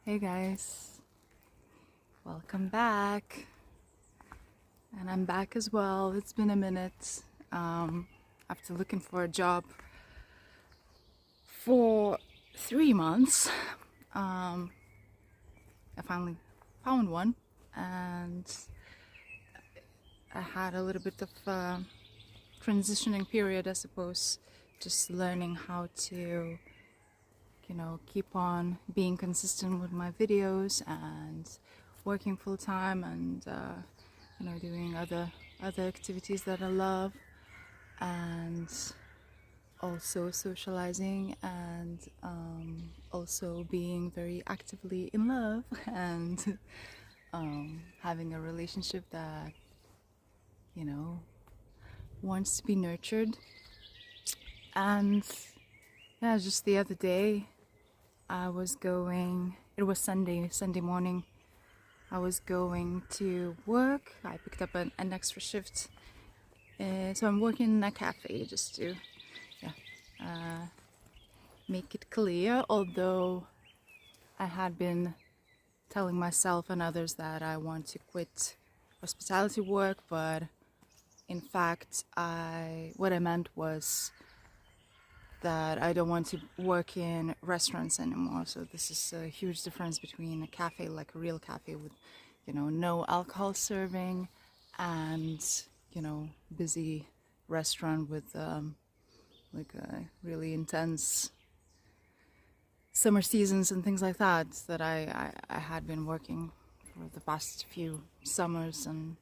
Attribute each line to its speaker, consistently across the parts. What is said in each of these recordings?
Speaker 1: Hey guys, welcome back. And I'm back as well. It's been a minute. After looking for a job for 3 months, I finally found one, and I had a little bit of a transitioning period, I suppose, just learning how to keep on being consistent with my videos and working full time and doing other activities that I love, and also socializing, and also being very actively in love and having a relationship that wants to be nurtured. And yeah, just the other day it was Sunday morning. I was going to work. I picked up an extra shift. So I'm working in a cafe, just to make it clear, although I had been telling myself and others that I want to quit hospitality work, but in fact what I meant was that I don't want to work in restaurants anymore. So this is a huge difference between a cafe, like a real cafe with, no alcohol serving, and, busy restaurant with like a really intense summer seasons and things like that I had been working for the past few summers. And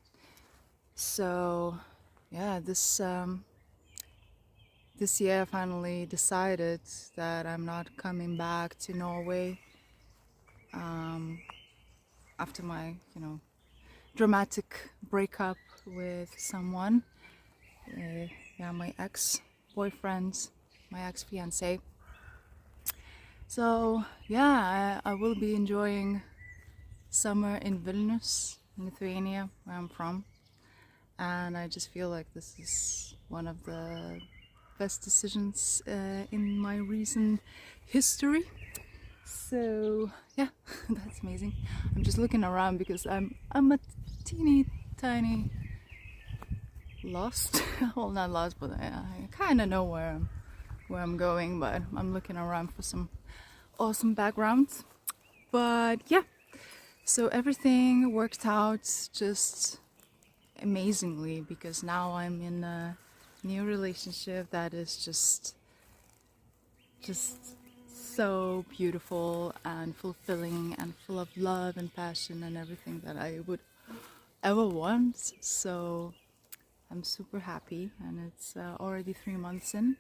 Speaker 1: so yeah, this year I finally decided that I'm not coming back to Norway after my, dramatic breakup with someone. My ex-boyfriend, my ex-fiance. So yeah, I will be enjoying summer in Vilnius, in Lithuania, where I'm from. And I just feel like this is one of the best decisions in my recent history. So yeah, that's amazing. I'm just looking around because I'm a teeny tiny lost. Well, not lost, but I kind of know where I'm going, but I'm looking around for some awesome backgrounds. But yeah, so everything worked out just amazingly, because now I'm in a new relationship that is just so beautiful and fulfilling and full of love and passion and everything that I would ever want. So I'm super happy, and it's already 3 months in.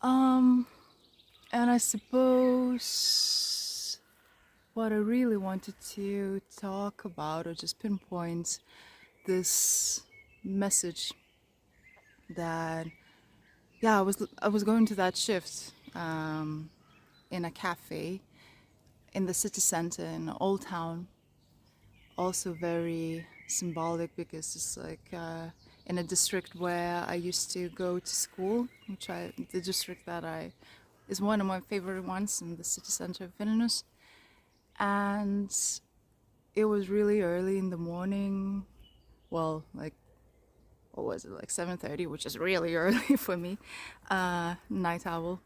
Speaker 1: And I suppose what I really wanted to talk about, or just pinpoint, this message that I was going to that shift in a cafe in the city center in Old Town. Also very symbolic, because it's like in a district where I used to go to school, the district that is one of my favorite ones in the city center of Vilnius. And it was really early in the morning. Well, like, what was it, like 7:30, which is really early for me, night owl.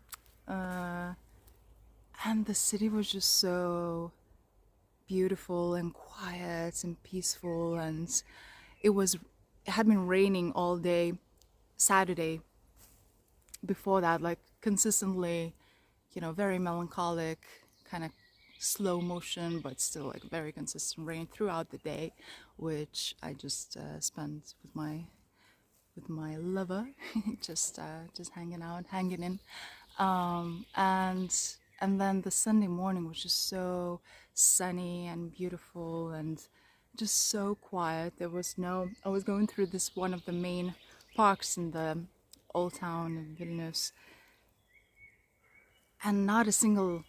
Speaker 1: And the city was just so beautiful and quiet and peaceful, and it had been raining all day Saturday before that, like consistently, very melancholic, kind of slow motion, but still like very consistent rain throughout the day, which I just spent with my lover, just hanging out, hanging in, and then the Sunday morning was just so sunny and beautiful and just so quiet. I was going through this one of the main parks in the old town of Vilnius, and not a single,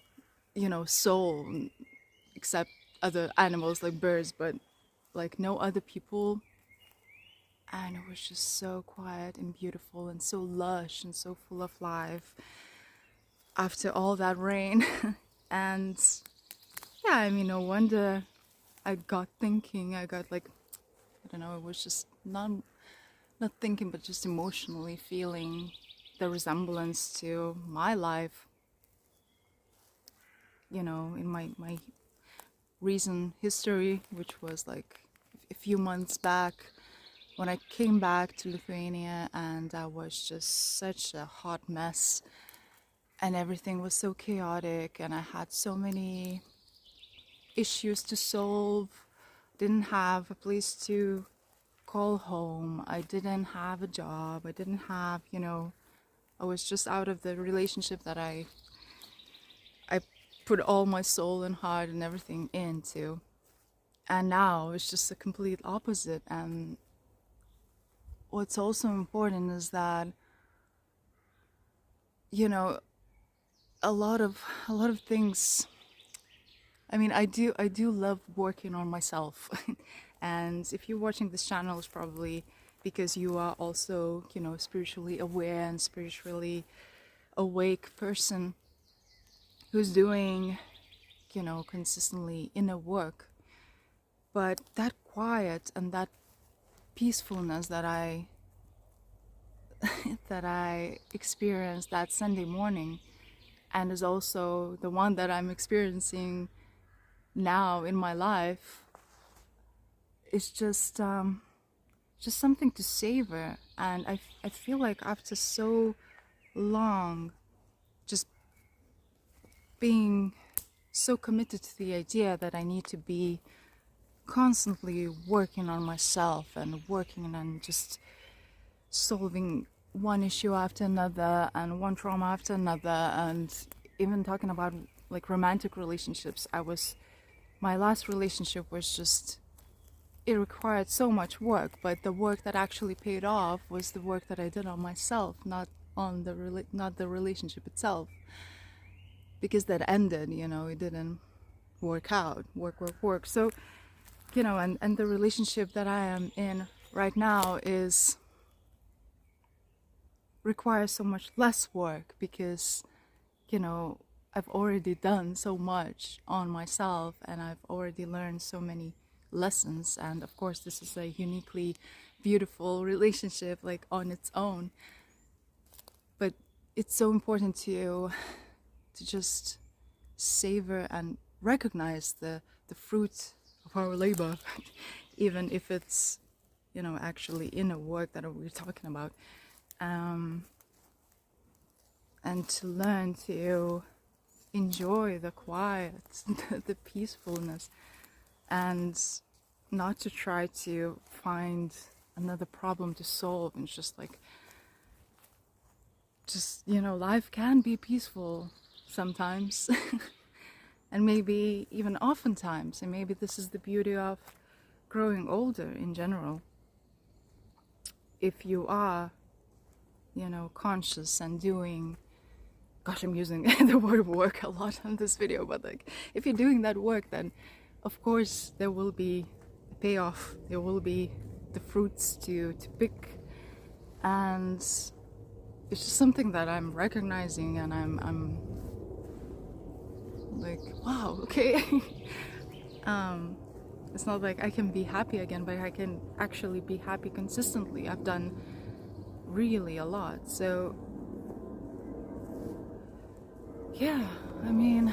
Speaker 1: soul, except other animals like birds, but like no other people. And it was just so quiet and beautiful and so lush and so full of life after all that rain. And yeah, I mean, no wonder I got thinking. I got like, I don't know, it was just not thinking, but just emotionally feeling the resemblance to my life, you know, in my recent history, which was like a few months back when I came back to Lithuania, and I was just such a hot mess and everything was so chaotic and I had so many issues to solve. Didn't have a place to call home. I didn't have a job. I didn't have, you know, I was just out of the relationship that I put all my soul and heart and everything into. And now it's just the complete opposite. And what's also important is that, you know, a lot of things. I mean, I do love working on myself. And if you're watching this channel, it's probably because you are also, you know, spiritually aware and spiritually awake person who's doing, you know, consistently inner work. But that quiet and that peacefulness that I experienced that Sunday morning, and is also the one that I'm experiencing now in my life, is just something to savor. And I feel like after so long just being so committed to the idea that I need to be constantly working on myself and working on just solving one issue after another and one trauma after another, and even talking about like romantic relationships. My last relationship was just, it required so much work, but the work that actually paid off was the work that I did on myself, not the relationship itself, because that ended, you know, it didn't work out. Work. So, you know, and the relationship that I am in right now requires so much less work, because, you know, I've already done so much on myself and I've already learned so many lessons. And of course, this is a uniquely beautiful relationship, like on its own. But it's so important to just savor and recognize the fruit of our labor, even if it's, you know, actually inner work that we're talking about. And to learn to enjoy the quiet, the peacefulness, and not to try to find another problem to solve. And just like, you know, life can be peaceful sometimes and maybe even oftentimes. And maybe this is the beauty of growing older in general. If you are, you know, conscious and doing, gosh, I'm using the word work a lot on this video, but like, if you're doing that work, then of course there will be a payoff, there will be the fruits to pick. And it's just something that I'm recognizing, and I'm like, wow, okay. It's not like I can be happy again, but I can actually be happy consistently. I've done really a lot. So yeah, I mean,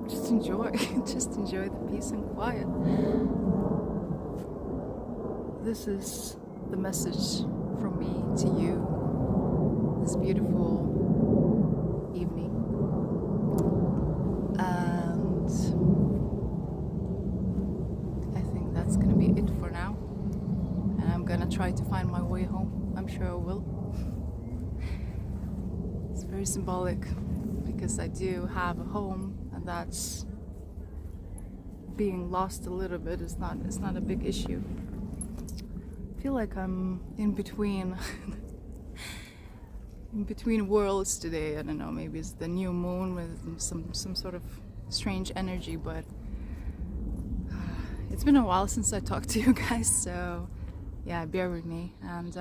Speaker 1: just enjoy the peace and quiet. This is the message from me to you this beautiful evening. And I think that's gonna be it for now. And I'm gonna try to find my way home. I'm sure I will. It's very symbolic, because I do have a home, and that's being lost a little bit. It's not a big issue. I feel like I'm in between worlds today. I don't know, maybe it's the new moon with some sort of strange energy, but it's been a while since I talked to you guys, so yeah, bear with me. And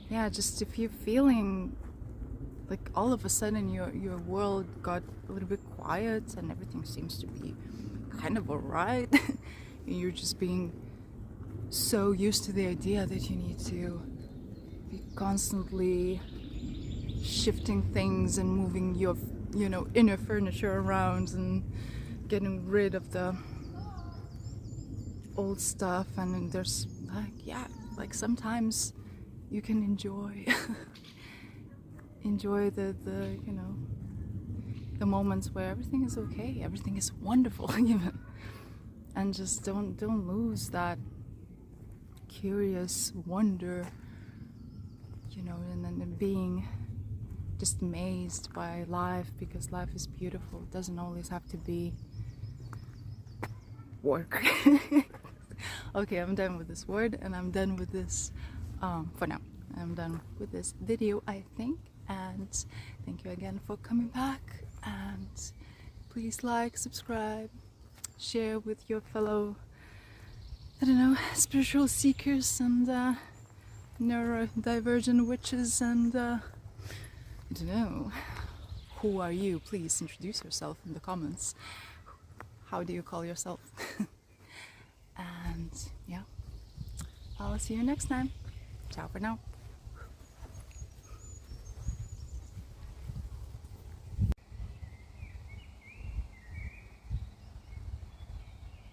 Speaker 1: yeah, just if you're feeling like all of a sudden your world got a little bit quiet and everything seems to be kind of alright. And you're just being so used to the idea that you need to be constantly shifting things and moving your inner furniture around and getting rid of the old stuff. And then there's like sometimes you can enjoy the the moments where everything is okay, everything is wonderful, even, and just don't lose that curious wonder, and then being just amazed by life, because life is beautiful. It doesn't always have to be work. Okay, I'm done with this word, and I'm done with this for now. I'm done with this video, I think, and thank you again for coming back, and please like, subscribe, share with your fellow, I don't know, spiritual seekers and neurodivergent witches, and I don't know, who are you? Please introduce yourself in the comments. How do you call yourself? And yeah, I'll see you next time. Ciao for now.